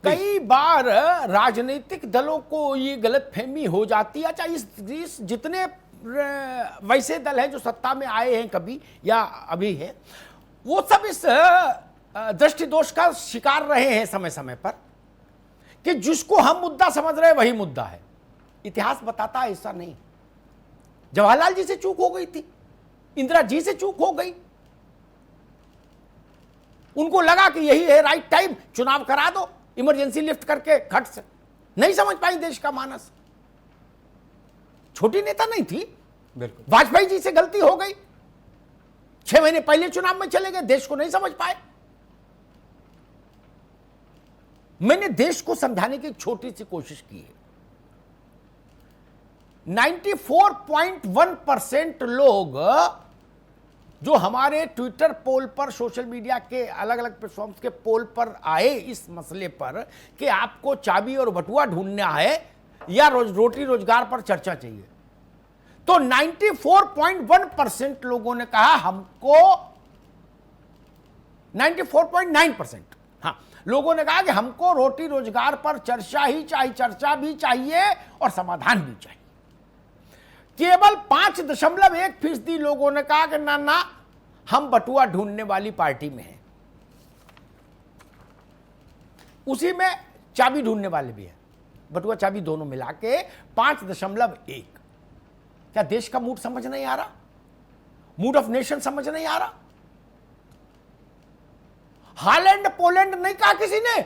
कई बार राजनीतिक दलों को ये गलतफहमी हो जाती है। अच्छा, इस जितने वैसे दल हैं जो सत्ता में आए हैं कभी या अभी हैं, वो सब इस दृष्टि दोष का शिकार रहे हैं समय समय पर कि जिसको हम मुद्दा समझ रहे हैं वही मुद्दा है। इतिहास बताता है ऐसा नहीं। जवाहरलाल जी से चूक हो गई थी, इंदिरा जी से चूक हो गई, उनको लगा कि यही है राइट टाइम, चुनाव करा दो इमरजेंसी लिफ्ट करके खट से। नहीं समझ पाई देश का मानस। छोटी नेता नहीं थी। बिल्कुल। वाजपेयी जी से गलती हो गई, 6 महीने पहले चुनाव में चले गए, देश को नहीं समझ पाए। मैंने देश को समझाने की एक छोटी सी कोशिश की है। 94.1% लोग जो हमारे ट्विटर पोल पर, सोशल मीडिया के अलग अलग प्लेटफॉर्म्स के पोल पर आए इस मसले पर कि आपको चाबी और बटुआ ढूंढना है या रोटी रोजगार पर चर्चा चाहिए, तो 94.1% लोगों ने कहा हमको, 94.9%, हाँ, लोगों ने कहा कि हमको रोटी रोजगार पर चर्चा ही चाहिए, चर्चा भी चाहिए और समाधान भी चाहिए। केवल 5.1% लोगों ने कहा कि ना ना, हम बटुआ ढूंढने वाली पार्टी में हैं। उसी में चाबी ढूंढने वाले भी हैं। बटुआ चाबी दोनों मिला के 5.1। क्या देश का मूड समझ नहीं आ रहा? मूड ऑफ नेशन समझ नहीं आ रहा? हॉलैंड पोलैंड नहीं कहा किसी ने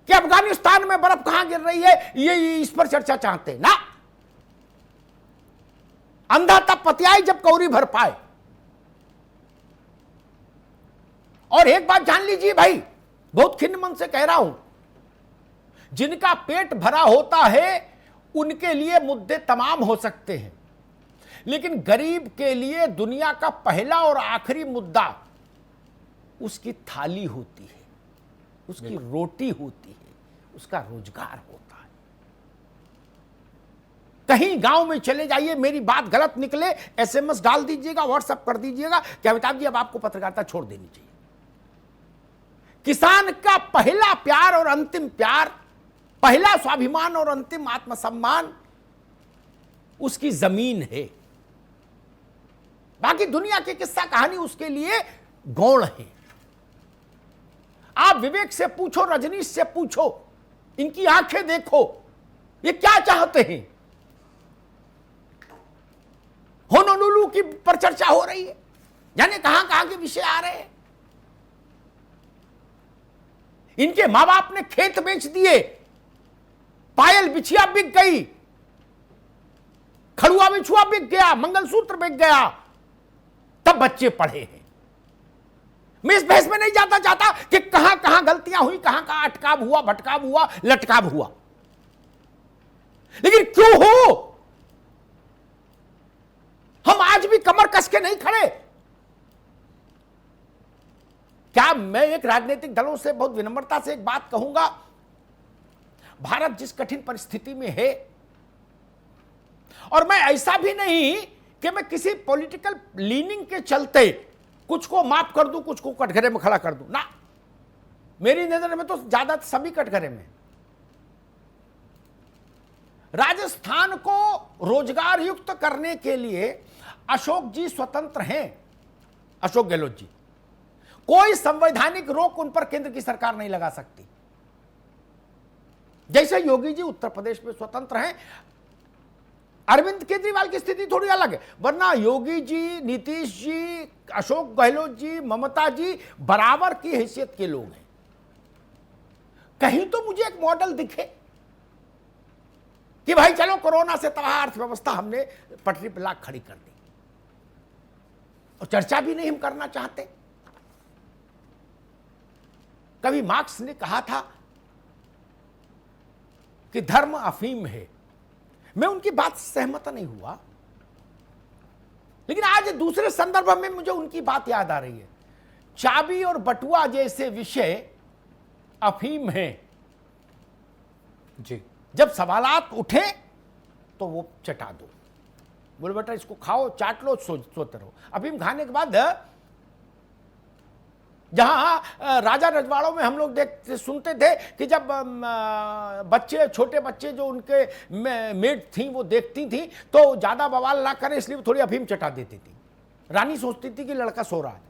कि अफगानिस्तान में बर्फ कहां गिर रही है, ये इस पर चर्चा चाहते ना। अंधा तब पतियाई जब कौरी भर पाए। और एक बात जान लीजिए भाई, बहुत खिन्न मन से कह रहा हूं, जिनका पेट भरा होता है उनके लिए मुद्दे तमाम हो सकते हैं, लेकिन गरीब के लिए दुनिया का पहला और आखिरी मुद्दा उसकी थाली होती है, उसकी रोटी होती है, उसका रोजगार होता है। कहीं गांव में चले जाइए, मेरी बात गलत निकले एसएमएस डाल दीजिएगा, व्हाट्सएप कर दीजिएगा कि अमिताभ जी अब आपको पत्रकारिता छोड़ देनी चाहिए। किसान का पहला प्यार और अंतिम प्यार, पहला स्वाभिमान और अंतिम आत्मसम्मान उसकी जमीन है। बाकी दुनिया की किस्सा कहानी उसके लिए गौण है। आप विवेक से पूछो, रजनीश से पूछो, इनकी आंखें देखो, ये क्या चाहते हैं। होनोलुलु की पर चर्चा हो रही है, जाने कहां कहां के विषय आ रहे हैं। इनके मां बाप ने खेत बेच दिए, पायल बिछिया बिक गई, खड़ुआ बिछुआ बिक गया, मंगलसूत्र बिक गया, तब बच्चे पढ़े हैं। मैं इस बहस में नहीं जाता चाहता कि कहां कहां गलतियां हुई, कहां कहां अटकाव हुआ, भटकाव हुआ, लटकाव हुआ, लेकिन क्यों हो हम आज भी कमर कस के नहीं खड़े। क्या मैं एक राजनीतिक दलों से बहुत विनम्रता से एक बात कहूंगा, भारत जिस कठिन परिस्थिति में है, और मैं ऐसा भी नहीं कि मैं किसी पॉलिटिकल लीनिंग के चलते कुछ को माफ कर दूं, कुछ को कटघरे में खड़ा कर दूं, ना, मेरी नजर में तो ज्यादा सभी कटघरे में। राजस्थान को रोजगार युक्त करने के लिए अशोक जी स्वतंत्र हैं, अशोक गहलोत जी, कोई संवैधानिक रोक उन पर केंद्र की सरकार नहीं लगा सकती। जैसे योगी जी उत्तर प्रदेश में स्वतंत्र हैं, अरविंद केजरीवाल की स्थिति थोड़ी अलग है, वरना योगी जी, नीतीश जी, अशोक गहलोत जी, ममता जी बराबर की हैसियत के लोग हैं। कहीं तो मुझे एक मॉडल दिखे कि भाई चलो कोरोना से तबाह अर्थव्यवस्था हमने पटरी पर ला खड़ी कर दी, और चर्चा भी नहीं हम करना चाहते। कभी मार्क्स ने कहा था कि धर्म अफीम है, मैं उनकी बात से सहमत नहीं हुआ, लेकिन आज दूसरे संदर्भ में मुझे उनकी बात याद आ रही है। चाबी और बटुआ जैसे विषय अफीम है जी, जब सवालात उठे तो वो चटा दो, बोले बेटा इसको खाओ, चाट लो, सोते रहो। अफीम खाने के बाद जहां राजा रजवाड़ों में हम लोग देखते सुनते थे कि जब बच्चे, छोटे बच्चे जो उनके मेड थी वो देखती थी तो ज्यादा बवाल ना करें इसलिए थोड़ी अफीम चटा देती थी। रानी सोचती थी कि लड़का सो रहा है।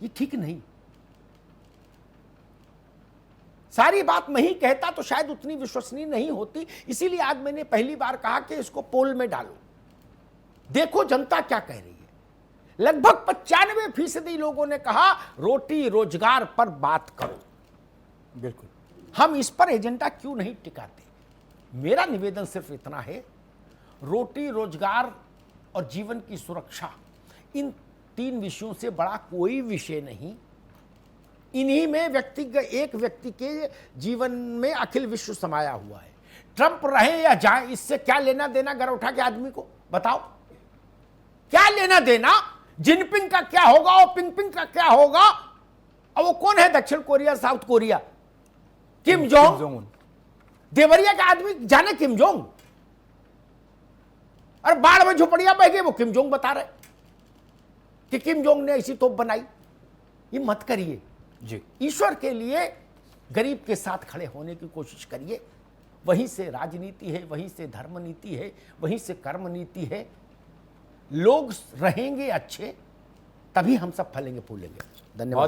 ये ठीक नहीं। सारी बात मैं ही कहता तो शायद उतनी विश्वसनीय नहीं होती। इसीलिए आज मैंने पहली बार कहा कि इसको पोल में डालो, देखो जनता क्या कह रही है। लगभग 95% लोगों ने कहा रोटी रोजगार पर बात करो। बिल्कुल, हम इस पर एजेंडा क्यों नहीं टिकाते? मेरा निवेदन सिर्फ इतना है, रोटी रोजगार और जीवन की सुरक्षा, इन 3 विषयों से बड़ा कोई विषय नहीं। इन्हीं में एक व्यक्ति के जीवन में अखिल विश्व समाया हुआ है। ट्रंप रहे या जाए, इससे क्या लेना देना घर उठा के आदमी को बताओ? क्या लेना देना? जिनपिंग का क्या होगा और पिंगपिंग का क्या होगा? और वो कौन है दक्षिण Korea, south Korea? Kim Jong Un. Deoria का आदमी जाने किम जोंग? और बाढ़ में झोपड़ियां बह गई, वो किम जोंग बता रहे कि किम जोंग ने ऐसी तोप बनाई। ये मत करिए जी। ईश्वर के लिए गरीब के साथ खड़े होने की कोशिश करिए। वहीं से राजनीति है, वहीं से धर्म नीति है, वहीं से कर्म नीति है। लोग रहेंगे अच्छे, तभी हम सब फलेंगे फूलेंगे। धन्यवाद।